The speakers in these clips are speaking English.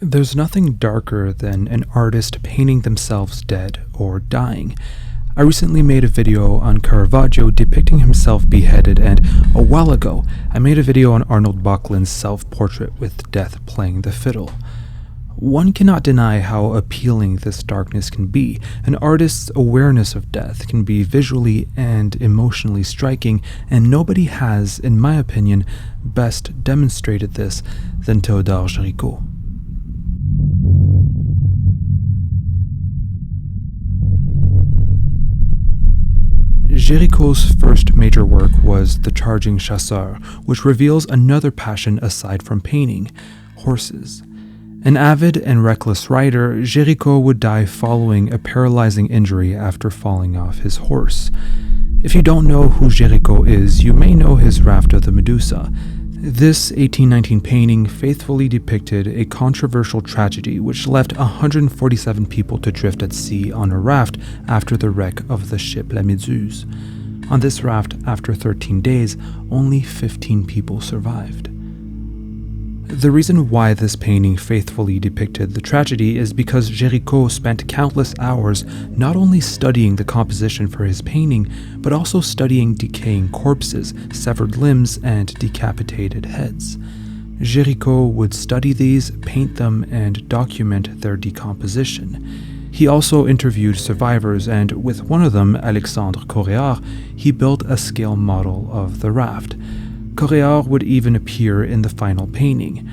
There's nothing darker than an artist painting themselves dead or dying. I recently made a video on Caravaggio depicting himself beheaded, and a while ago, I made a video on Arnold Böcklin's self-portrait with death playing the fiddle. One cannot deny how appealing this darkness can be. An artist's awareness of death can be visually and emotionally striking, and nobody has, in my opinion, best demonstrated this than Théodore Géricault. Gericault's first major work was The Charging Chasseur, which reveals another passion aside from painting: horses. An avid and reckless rider, Gericault would die following a paralyzing injury after falling off his horse. If you don't know who Gericault is, you may know his Raft of the Medusa. This 1819 painting faithfully depicted a controversial tragedy which left 147 people to drift at sea on a raft after the wreck of the ship La Méduse. On this raft, after 13 days, only 15 people survived. The reason why this painting faithfully depicted the tragedy is because Gericault spent countless hours not only studying the composition for his painting, but also studying decaying corpses, severed limbs, and decapitated heads. Gericault would study these, paint them, and document their decomposition. He also interviewed survivors, and with one of them, Alexandre Coréard, he built a scale model of the raft. Coréard would even appear in the final painting.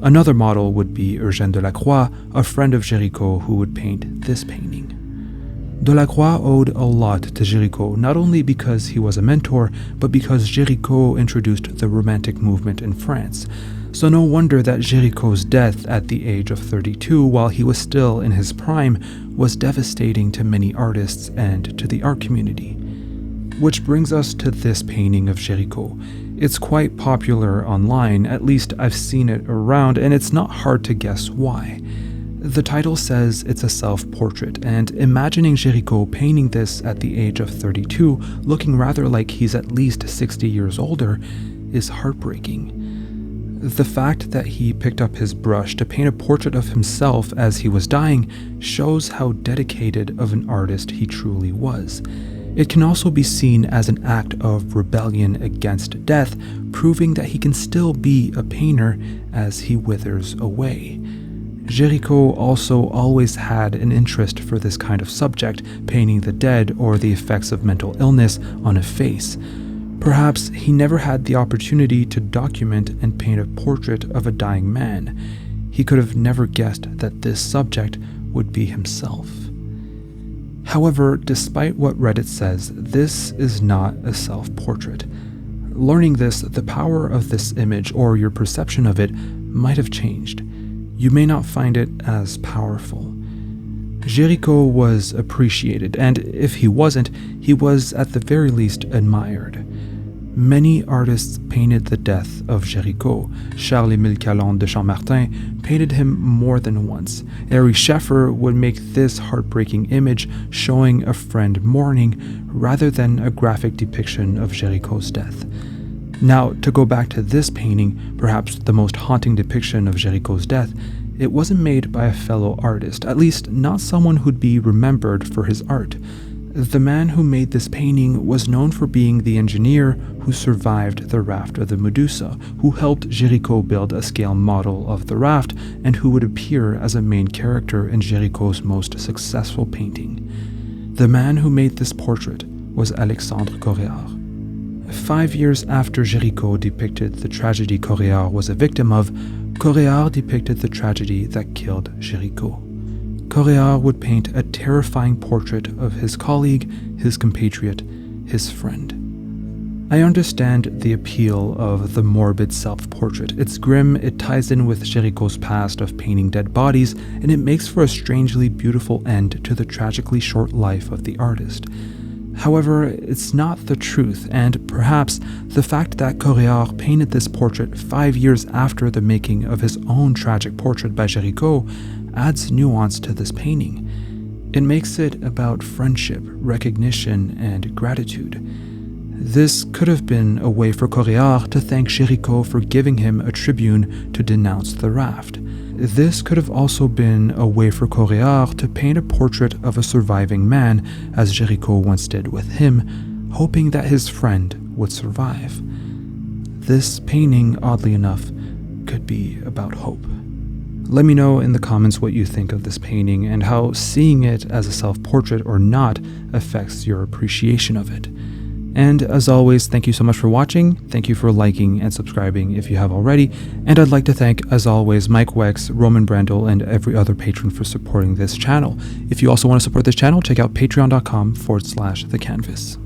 Another model would be Eugène Delacroix, a friend of Gericault who would paint this painting. Delacroix owed a lot to Gericault, not only because he was a mentor, but because Gericault introduced the Romantic movement in France. So no wonder that Gericault's death at the age of 32, while he was still in his prime, was devastating to many artists and to the art community. Which brings us to this painting of Gericault. It's quite popular online, at least I've seen it around, and it's not hard to guess why. The title says it's a self-portrait, and imagining Gericault painting this at the age of 32, looking rather like he's at least 60 years older, is heartbreaking. The fact that he picked up his brush to paint a portrait of himself as he was dying shows how dedicated of an artist he truly was. It can also be seen as an act of rebellion against death, proving that he can still be a painter as he withers away. Gericault also always had an interest for this kind of subject, painting the dead or the effects of mental illness on a face. Perhaps he never had the opportunity to document and paint a portrait of a dying man. He could have never guessed that this subject would be himself. However, despite what Reddit says, this is not a self-portrait. Learning this, the power of this image or your perception of it might have changed. You may not find it as powerful. Gericault was appreciated, and if he wasn't, he was at the very least admired. Many artists painted the death of Gericault. Charles-Émile Caland de Champmartin painted him more than once. Ary Scheffer would make this heartbreaking image showing a friend mourning rather than a graphic depiction of Gericault's death. Now, to go back to this painting, perhaps the most haunting depiction of Gericault's death, it wasn't made by a fellow artist, at least not someone who'd be remembered for his art. The man who made this painting was known for being the engineer who survived the Raft of the Medusa, who helped Gericault build a scale model of the raft, and who would appear as a main character in Gericault's most successful painting. The man who made this portrait was Alexandre Coréard. 5 years after Gericault depicted the tragedy Coréard was a victim of, Coréard depicted the tragedy that killed Gericault. Coréard would paint a terrifying portrait of his colleague, his compatriot, his friend. I understand the appeal of the morbid self-portrait. It's grim, it ties in with Gericault's past of painting dead bodies, and it makes for a strangely beautiful end to the tragically short life of the artist. However, it's not the truth, and perhaps the fact that Coréard painted this portrait 5 years after the making of his own tragic portrait by Gericault adds nuance to this painting. It makes it about friendship, recognition, and gratitude. This could have been a way for Coréard to thank Gericault for giving him a tribune to denounce the Raft. This could have also been a way for Coréard to paint a portrait of a surviving man, as Gericault once did with him, hoping that his friend would survive. This painting, oddly enough, could be about hope. Let me know in the comments what you think of this painting and how seeing it as a self-portrait or not affects your appreciation of it. And as always, thank you so much for watching. Thank you for liking and subscribing if you have already. And I'd like to thank, as always, Mike Wex, Roman Brandel, and every other patron for supporting this channel. If you also want to support this channel, check out patreon.com/thecanvas.